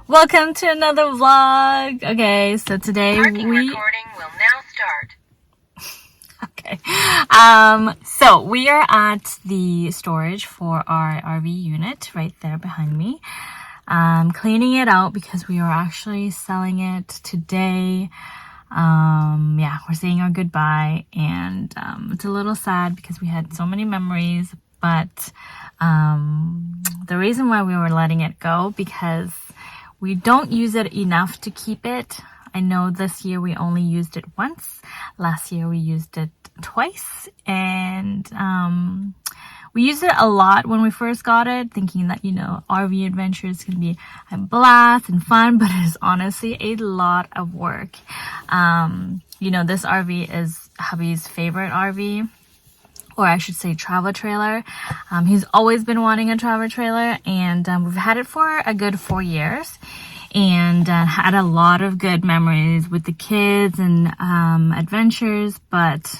Welcome to another vlog. Okay, so today Parking recording will now start. Okay. So we are at the storage for our RV unit right there behind me. Cleaning it out because we are actually selling it today. Yeah, we're saying our goodbye, and it's a little sad because we had so many memories, but the reason why we were letting it go because we don't use it enough to keep it. I know this year we only used it once. Last year we used it twice, and we used it a lot when we first got it, thinking that, you know, RV adventures can be a blast and fun, but it is honestly a lot of work. You know, this RV is hubby's favorite RV, or I should say travel trailer. He's always been wanting a travel trailer, and we've had it for a good 4 years, and had a lot of good memories with the kids and adventures, but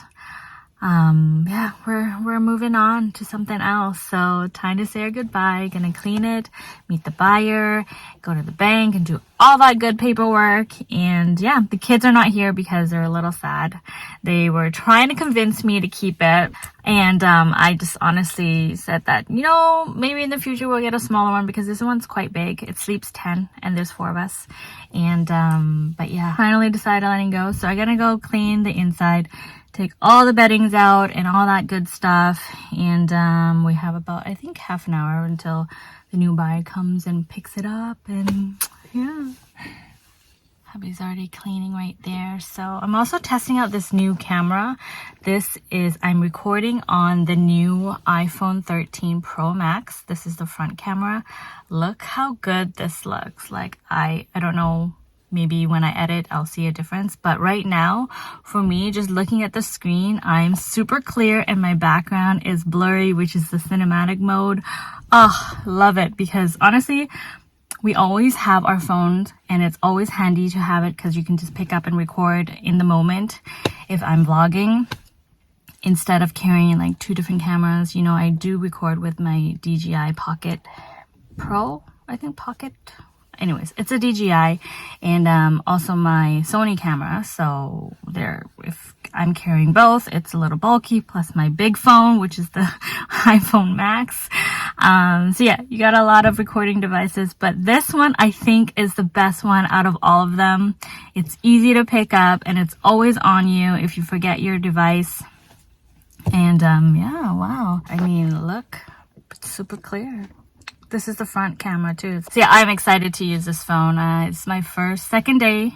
yeah, we're moving on to something else. So time to say our goodbye. Gonna clean it, meet the buyer, go to the bank and do all that good paperwork. And yeah, the kids are not here because they're a little sad. They were trying to convince me to keep it. And I just honestly said that, you know, maybe in the future we'll get a smaller one because this one's quite big. It sleeps 10 and there's 4 of us. And but yeah, finally decided letting go. So I'm gonna go clean the inside, take all the beddings out and all that good stuff. And we have about, I think, half an hour until the new buyer comes and picks it up. And yeah, hubby's already cleaning right there. So I'm also testing out this new camera. I'm recording on the new iPhone 13 Pro Max. This is the front camera. Look how good this looks. Like, I don't know, maybe when I edit, I'll see a difference. But right now, for me, just looking at the screen, I'm super clear and my background is blurry, which is the cinematic mode. Oh, love it. Because honestly, we always have our phones and it's always handy to have it because you can just pick up and record in the moment if I'm vlogging. Instead of carrying like 2 different cameras, you know, I do record with my DJI Pocket Pro, I think Pocket. Anyways, it's a DJI, and also my Sony camera. So if I'm carrying both, it's a little bulky, plus my big phone, which is the iPhone Max. So yeah, you got a lot of recording devices, but this one I think is the best one out of all of them. It's easy to pick up and it's always on you if you forget your device. And yeah, wow. I mean, look, it's super clear. This is the front camera too. So yeah, I'm excited to use this phone. It's my second day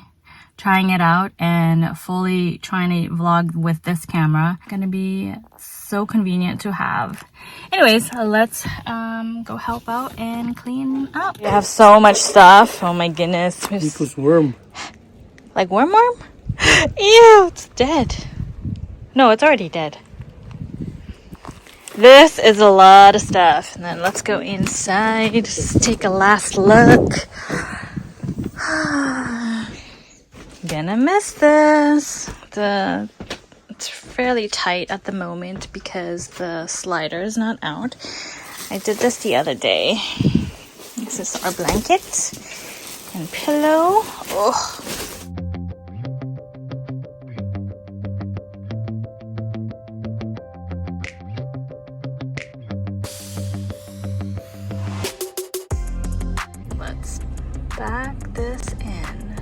trying it out and fully trying to vlog with this camera. Gonna be so convenient to have. Anyways, let's go help out and clean up. We have so much stuff. Oh my goodness. Nico's worm. Like worm? Ew, it's dead. No, it's already dead. This is a lot of stuff. And then let's go inside, just take a last look. Gonna miss this. It's fairly tight at the moment because the slider is not out. I did this the other day. This is our blanket and pillow. Oh. Let's back this in.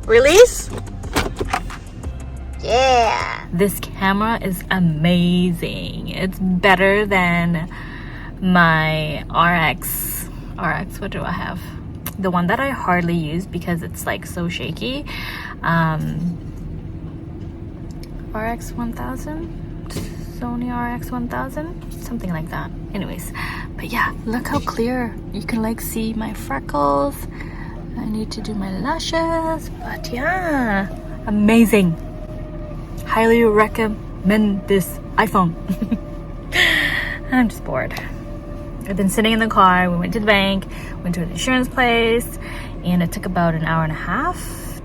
Release? Yeah! This camera is amazing. It's better than my RX. What do I have? The one that I hardly use because it's like so shaky. RX 1000? Sony RX 1000, something like that. Anyways, but yeah, look how clear you can like see my freckles. I need to do my lashes, but yeah, amazing. Highly recommend this iPhone. I'm just bored. I've been sitting in the car. We went to the bank, went to an insurance place, and it took about an hour and a half.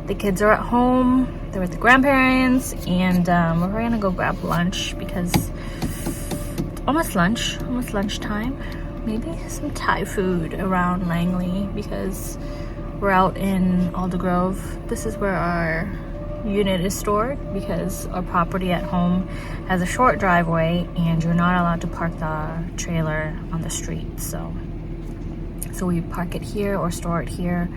The kids are at home. They're with the grandparents, and we're gonna go grab lunch because almost lunchtime. Maybe some Thai food around Langley because we're out in Aldergrove. This is where our unit is stored because our property at home has a short driveway and you're not allowed to park the trailer on the street. So we park it here or store it here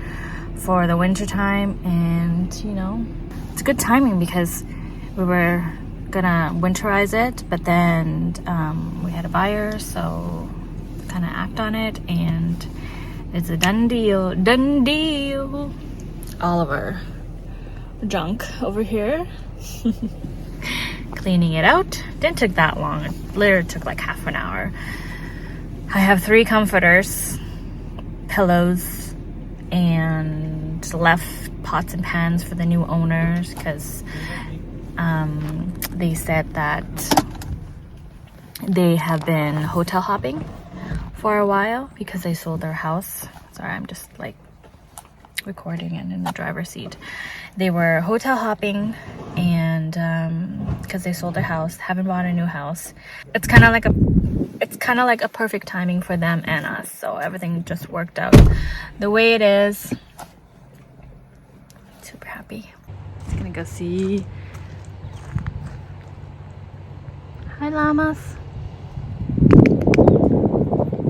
for the winter time, and you know, it's good timing because we were gonna winterize it, but then we had a buyer, so kind of act on it, and it's a done deal. All of our junk over here. Cleaning it out didn't take that long. It literally took like half an hour. I have 3 comforters, pillows, and left pots and pans for the new owners because they said that they have been hotel hopping for a while because they sold their house. Sorry, I'm just like recording and in the driver's seat. They were hotel hopping and because they sold their house, haven't bought a new house. It's kind of like a perfect timing for them and us, so everything just worked out the way it is. Super happy. Just gonna go see. Hi, llamas.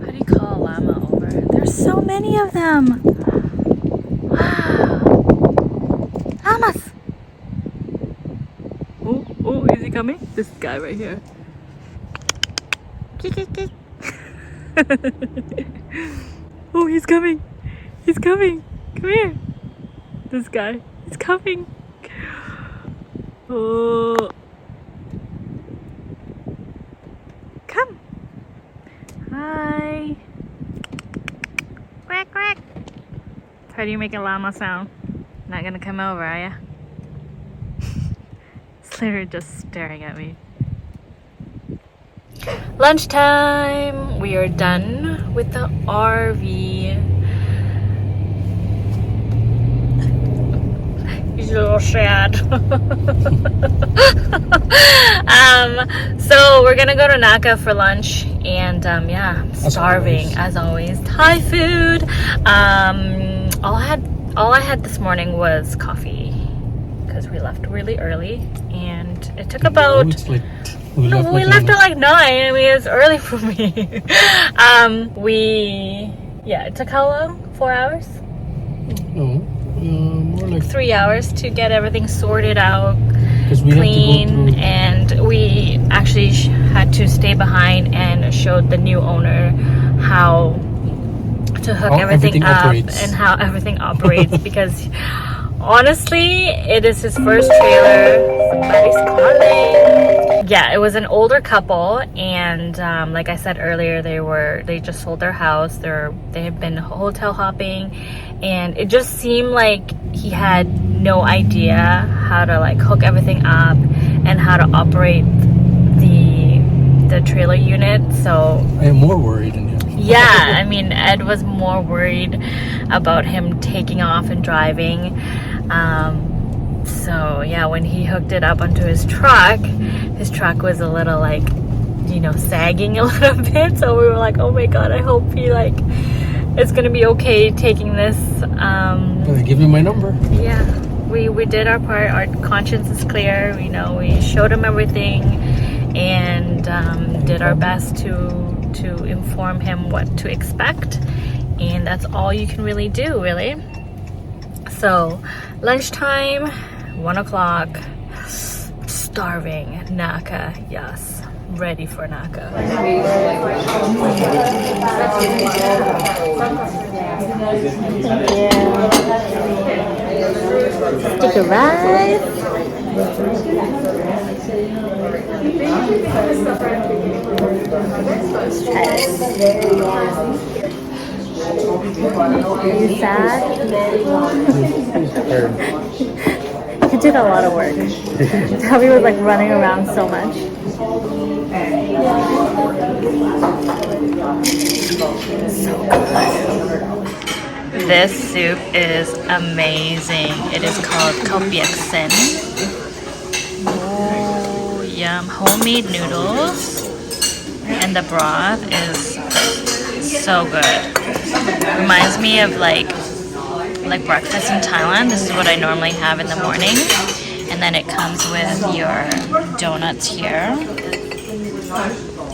How do you call a llama over? There's so many of them. Wow. Llamas. Oh, is he coming? This guy right here. Oh, he's coming. He's coming. Come here. This guy. He's coming. Oh. Come. Hi. Quack, quack. How do you make a llama sound? Not gonna come over, are ya? It's literally just staring at me. Lunchtime. We are done with the RV. He's a little sad. So we're gonna go to Naka for lunch, and yeah, I'm starving as always. Thai food. All I had this morning was coffee because we left really early, and it took about. We left at like 9. I mean, it's early for me. It took how long? 4 hours? No, more like 3 hours to get everything sorted out, clean, and we actually had to stay behind and showed the new owner how to hook everything up operates. And how everything operates because honestly, it is his first trailer. Somebody's calling. Yeah, it was an older couple, and like I said earlier, they just sold their house. They have been hotel hopping, and it just seemed like he had no idea how to like hook everything up and how to operate the trailer unit. So I am more worried than him. Yeah, I mean, Ed was more worried about him taking off and driving. So yeah, when he hooked it up onto his truck was a little like, you know, sagging a little bit. So we were like, oh my god, I hope he like is gonna be okay taking this. I'll give you my number. Yeah, we did our part. Our conscience is clear. You know, we showed him everything and did our best to inform him what to expect, and that's all you can really do, really. So lunchtime, 1 o'clock, starving. Naka, yes, ready for Naka. Sticker rice. Are you sad? He did a lot of work. Toby was like running around so much. So good. This soup is amazing. It is called kalpiaksen. Oh, yum. Homemade noodles. and the broth is so good. Reminds me of like breakfast in Thailand. This is what I normally have in the morning. And then it comes with your donuts here.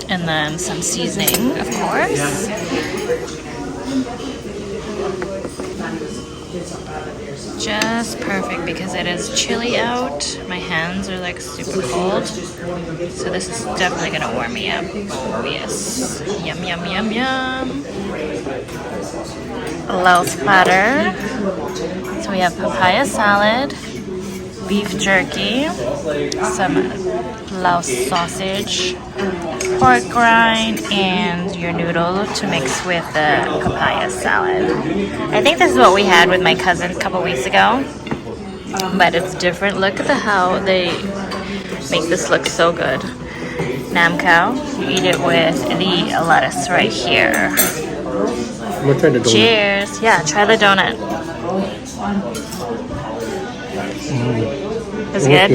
And then some seasoning, of course. Just perfect because it is chilly out. My hands are like super cold. So this is definitely gonna warm me up. Oh yes. Yum, yum, yum, yum. A Laos platter. So we have papaya salad, beef jerky, some Laos sausage, pork rind, and your noodle to mix with the papaya salad. I think this is what we had with my cousin a couple weeks ago, but it's different. Look at how they make this look so good. Nam khao, you eat it with the lettuce right here. I'm gonna try the donut. Cheers. Yeah, try the donut. It's good?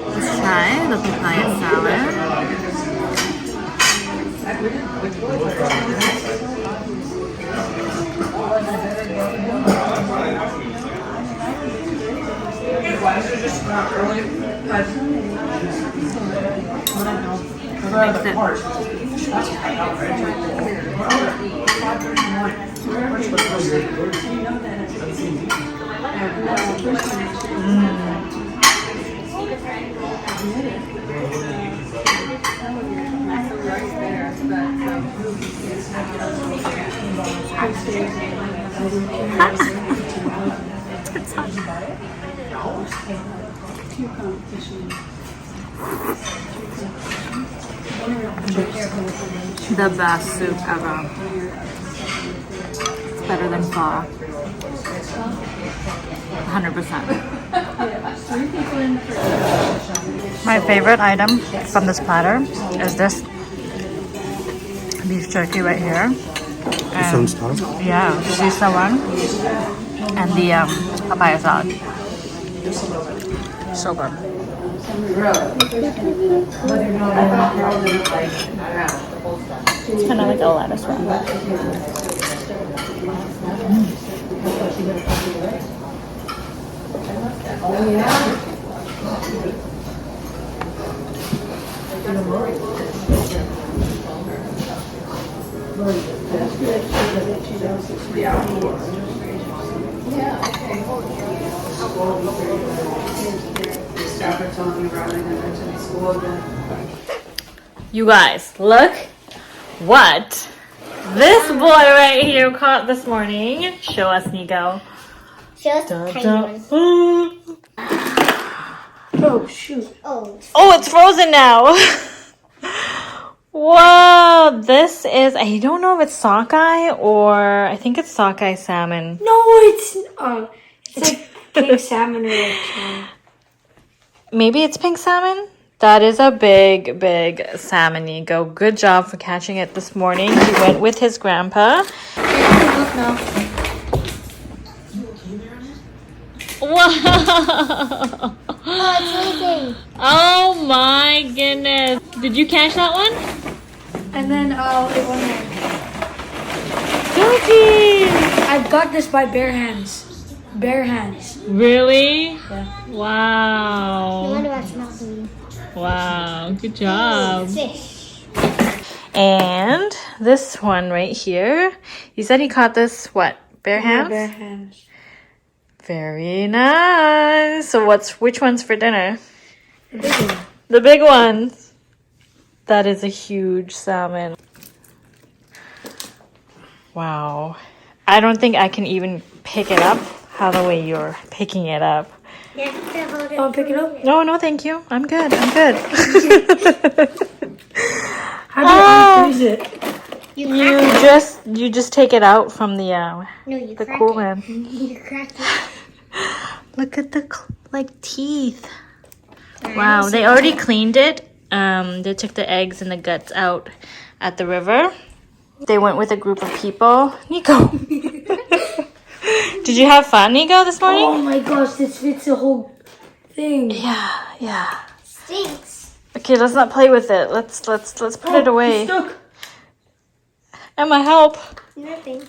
Let's try the papaya salad. Mix it. The best soup ever. It's better than pho. 100%. My favorite item from this platter is this beef jerky right here. And, yeah, sisa one. And the papaya salad. So good. It's kind of like a lettuce wrap. You guys, look what this boy right here caught this morning. Show us, Nico. Show us the tiny one. Oh, shoot. Oh, it's frozen now. Whoa, this is, I don't know if it's sockeye or, I think it's sockeye salmon. No, it's like pink salmon or like Maybe it's pink salmon? That is a big, big salmon, Nico. Good job for catching it this morning. He went with his grandpa. Look now. Wow! Oh, it's leaking. Oh my goodness. Did you catch that one? And then it went there. Doggy! I got this by bare hands. Bare hands. Really? Yeah. Wow. wonder what smells like. Wow. Good job. Fish. And this one right here. You said he caught this, what? Bare hands? Bare hands. Very nice. So which one's for dinner? The big one. The big ones. That is a huge salmon. Wow. I don't think I can even pick it up how the way you're picking it up. Yeah, I'll pick it up. No, thank you. I'm good. I'm good. How do you freeze it? You just take it out from the the coolant. You crack it. Look at the teeth. Wow, they already cleaned it. They took the eggs and the guts out at the river. They went with a group of people. Nico. Did you have fun, Nico, this morning? Oh my gosh, this fits the whole thing. Yeah. Stinks. Okay, let's not play with it. Let's put it away. Stuck. Emma, help. Nothing.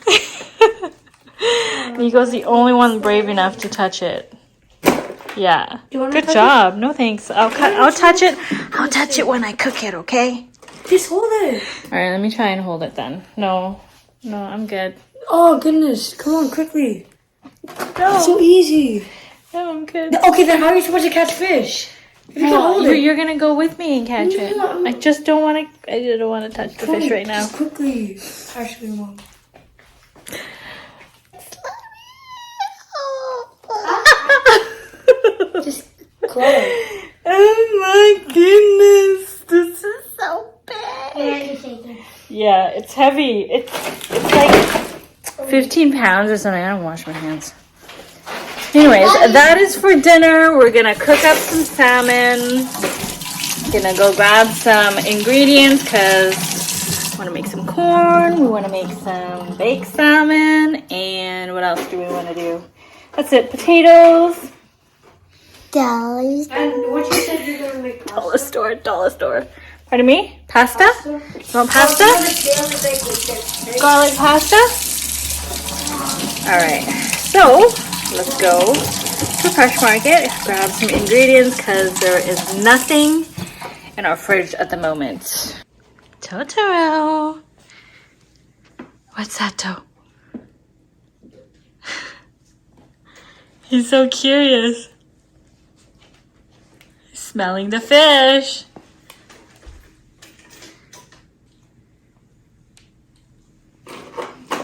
Nico's the only one brave enough to touch it. Yeah. Do you wanna Good touch job. No thanks. I'll touch it. I'll touch it when I cook it, okay? Just hold it. Alright, let me try and hold it then. No, I'm good. Oh goodness! Come on, quickly. No, So easy. no, I'm good. Okay, then how are you supposed to catch fish? If you can Well, hold it. you're gonna go with me and catch it. I just don't want to. I don't want to touch the fish right now. Just quickly. Actually, Mom. Just close. Oh my goodness, this is so big. Yeah, it's heavy. It's like 15 pounds or something. I don't wash my hands. Anyways, that is for dinner. We're gonna cook up some salmon. Gonna go grab some ingredients because I want to make some corn. We want to make some baked salmon. And what else do we want to do? That's it. Potatoes. And what you said you're gonna make pasta? Dollar store. Pardon me? Pasta? You want pasta? Garlic pasta? Alright, so let's go to Fresh Market, grab some ingredients because there is nothing in our fridge at the moment. Totoro. What's that, Toe? He's so curious. Smelling the fish.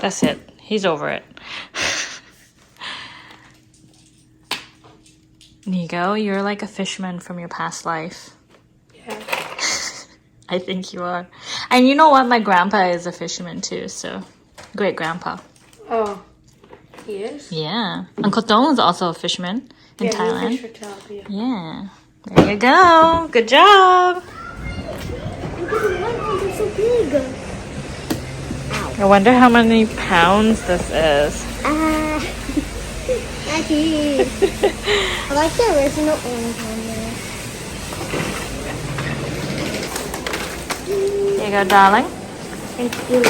That's it. He's over it. Nico, you're like a fisherman from your past life. Yeah. I think you are. And you know what? My grandpa is a fisherman too, so great grandpa. Oh. He is? Yeah. Uncle Dong is also a fisherman in Thailand. He fish for tilapia. Yeah. There you go. Good job. So big. I wonder how many pounds this is. Actually, I like the original orange one there. Here you go, darling. Thank you.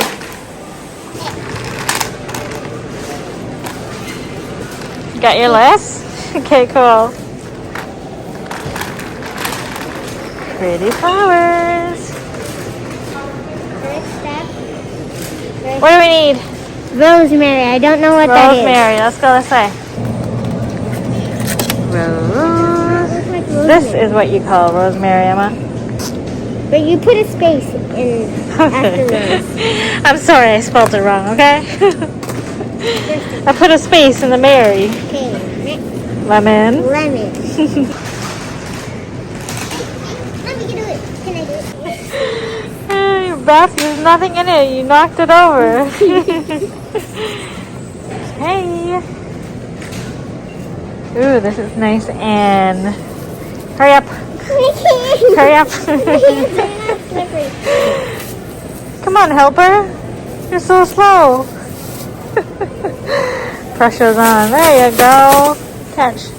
You got your list? Okay, cool. Pretty flowers. Next step. What do we need? Rosemary. I don't know what that is. Rosemary. Let's go this way. Rose. Looks like rosemary. This is what you call rosemary, Emma. But you put a space in after rose. I'm sorry, I spelled it wrong, okay? I put a space in the Mary. Okay. Next, Lemon. lemon. Let me do it. Can I do it? Your basket, there's nothing in it. You knocked it over. Okay. Ooh, this is nice and... Hurry up. Hurry up. Come on, helper. You're so slow. Pressure's on. There you go. Catch.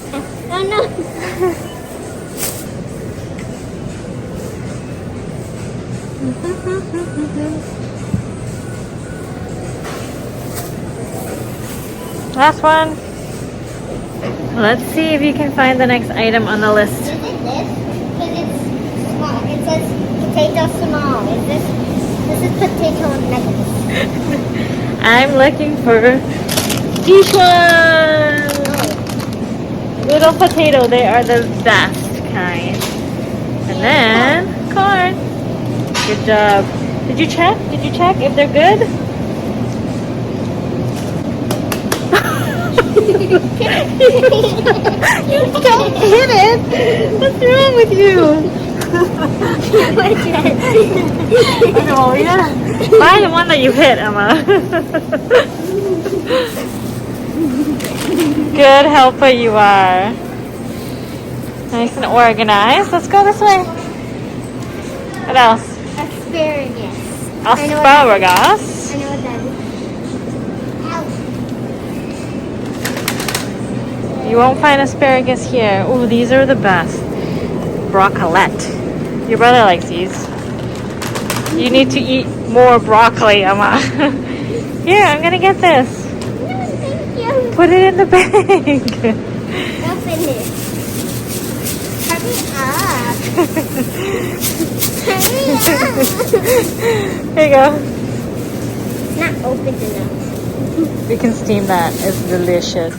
Oh no. Last one. Let's see if you can find the next item on the list. Is it this? Because it's small. It says potato small. Is this is potato nuggets. I'm looking for these ones. Little potato. They are the best kind. And then corn. Good job. Did you check? Did you check if they're good? You don't hit it. What's wrong with you? Okay, well, yeah. Buy the one that you hit, Emma. Good helper you are. Nice and organized. Let's go this way. What else? Asparagus. Asparagus. I know what that is. You won't find asparagus here. Ooh, these are the best. Broccolette. Your brother likes these. You need to eat more broccoli, Emma. Here, I'm gonna get this. No, thank you. Put it in the bag. Open it. Hurry up. Hurry up. Here you go. It's not open enough. We can steam that. It's delicious.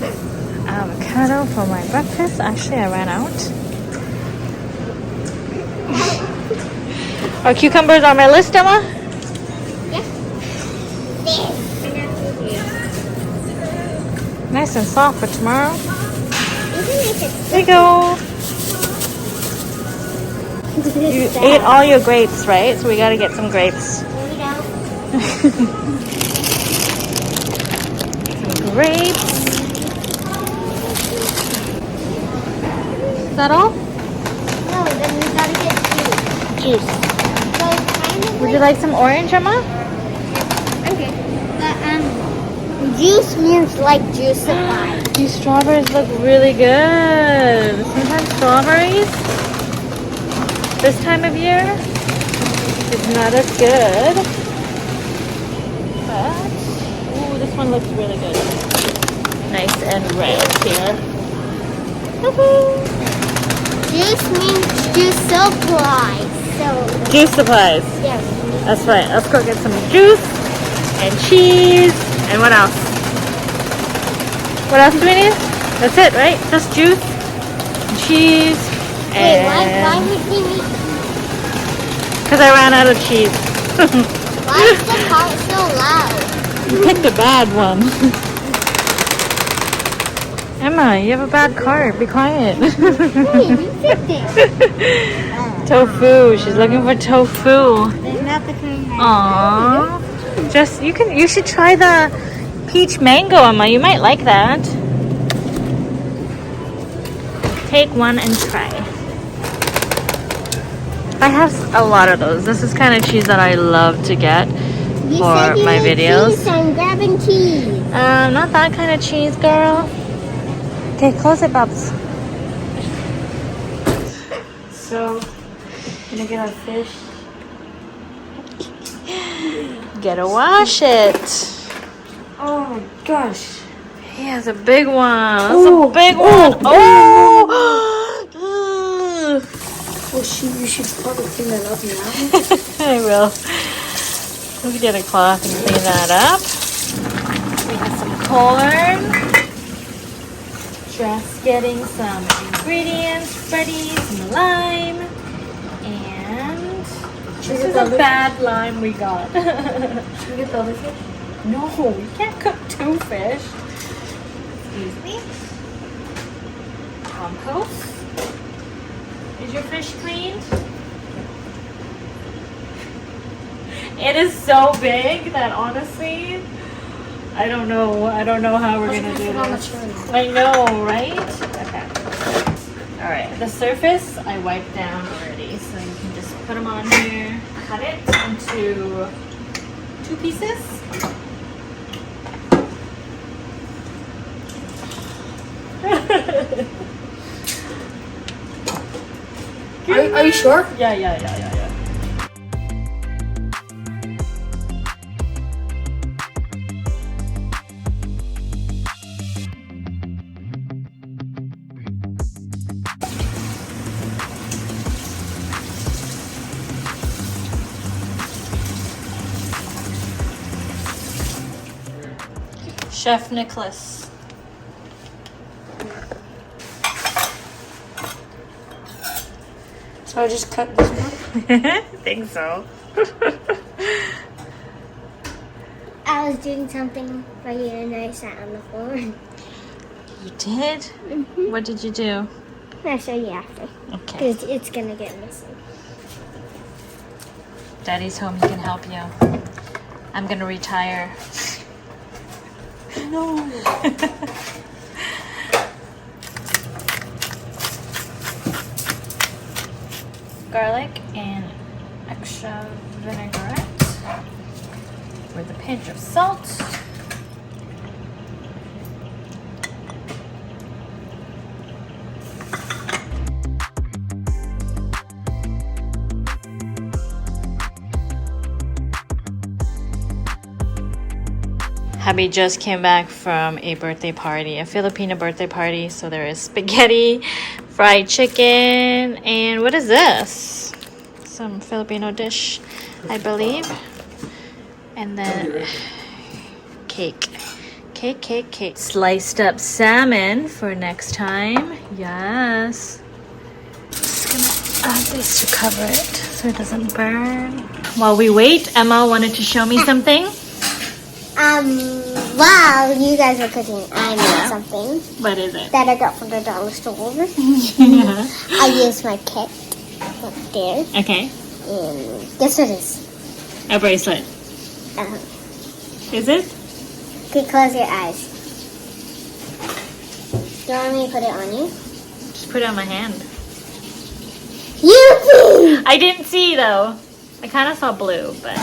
Avocado for my breakfast. Actually, I ran out. Are cucumbers on my list, Emma? Yeah. This. Nice and soft for tomorrow. Even if it's There you go. You ate all your grapes, right? So we gotta get some grapes. There we go. Some grapes. Is that all? No, then we gotta get juice. Juice. So it's kind of Would you like some orange, Emma? Okay. Juice means like juice supply. These strawberries look really good. Sometimes strawberries this time of year is not as good. But, ooh, this one looks really good. Nice and red here. Woohoo! Juice means juice supply. So Juice supplies. yes. That's right. Let's go get some juice and cheese. And what else? What else do we need? That's it, right? Just juice and cheese. Wait, why would we need? Because I ran out of cheese. Why is the cart so loud? You picked a bad one. Emma, you have a bad cart. Be quiet. Hey, you picked it. Tofu. She's looking for tofu. There's not the kind. Aww. You should try the peach mango, Emma. You might like that. Take one and try. I have a lot of those. This is kind of cheese that I love to get You for said you my need videos. cheese, so I'm grabbing cheese. Not that kind of cheese, girl. Okay, close it, Bubs. So, gonna get our fish. Gotta wash it. Oh my gosh. He has a big one. That's Oh, a big oh, one. Oh! Well, you should probably clean that up now. I will. We can get a cloth and clean that up. We have some corn. Just getting some ingredients ready. Some lime. And this is a bad lime we got. Should we get the other fish? No, we can't cook two fish. Excuse me. Compost. Is your fish cleaned? It is so big that honestly, I don't know how we're gonna do this. I know, right? Okay. All right. The surface I wiped down already, so you can just put them on here. Cut it into 2 pieces. Are you sure? Yeah. Chef Nicholas. So I just cut this one? I think so. I was doing something for you and I sat on the floor. You did? What did you do? I'll show you after. Okay. Because it's gonna get messy. Daddy's home, he can help you. I'm gonna retire. No. Garlic and extra vinaigrette with a pinch of salt. Hubby just came back from a birthday party, a Filipino birthday party. So there is spaghetti, fried chicken, and what is this? Some Filipino dish, I believe. And then cake. Cake. Sliced up salmon for next time. Yes. Just gonna add this to cover it so it doesn't burn. While we wait, Emma wanted to show me something. While you guys were cooking, I made something What is it? that I got from the dollar store. Yeah. I used my kit up there. Okay. And guess what it is? A bracelet. Is it? Okay, close your eyes. Do you want me to put it on you? Just put it on my hand. Yippee! I didn't see though. I kind of saw blue, but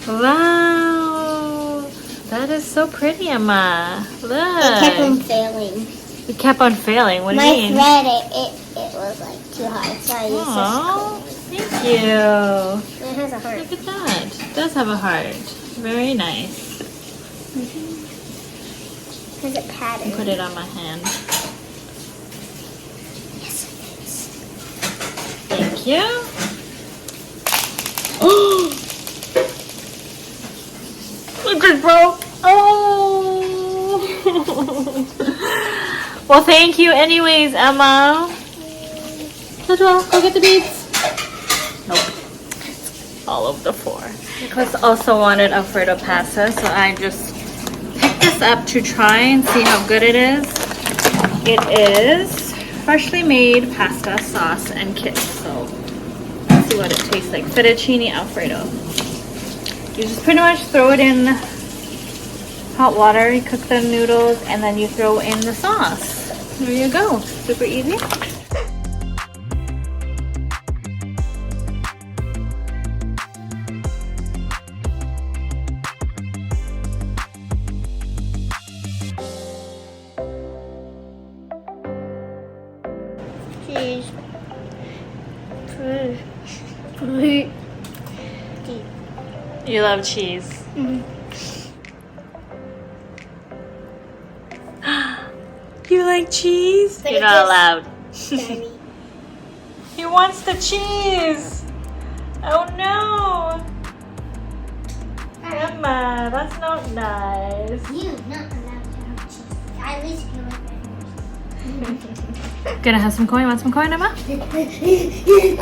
wow, that is so pretty, Emma. Look. It kept on failing. It kept on failing. What do My you mean? thread, it was like too hard, so I used Aww, this. thank you. It has a heart. Look at that. It does have a heart. Very nice. Has a pattern. Put it on my hand. Yes, it is. Thank you. Oh! It just broke. Oh! Well, thank you anyways, Emma. Let's go get the beads. Nope. All over the floor. Nicholas also wanted Alfredo pasta, so I just picked this up to try and see how good it is. It is freshly made pasta sauce and kit, so let's see what it tastes like. Fettuccine Alfredo. You just pretty much throw it in hot water, you cook the noodles, and then you throw in the sauce. There you go. Super easy. Cheese. You love cheese. You like cheese? But You're it not is allowed. Daddy. He wants the cheese. Oh no. Emma, that's not nice. You not allowed to have cheese. At least you like Gonna have some corn? You want some corn, Emma? it.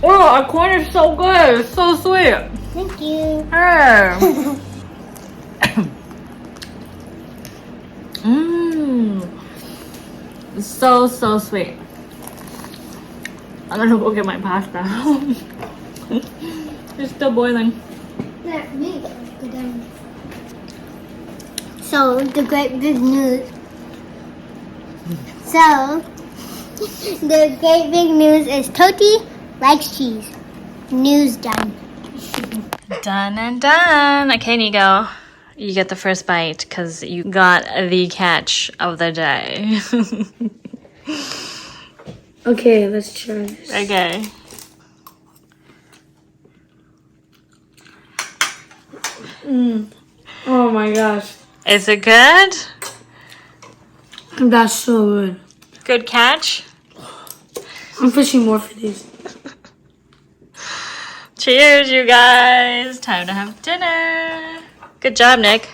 Oh, our corn is so good. It's so sweet. Thank you. Hey. Mmm. So sweet. I'm gonna go get my pasta. It's still boiling. Let me go down. So the great big news. So the great big news is Toti likes cheese. News done. Done and done. Okay, Nico. You get the first bite because you got the catch of the day. Okay, let's try this. Okay. Oh my gosh. Is it good? That's so good. Good catch? I'm fishing more for these. Cheers, you guys. Time to have dinner. Good job, Nick.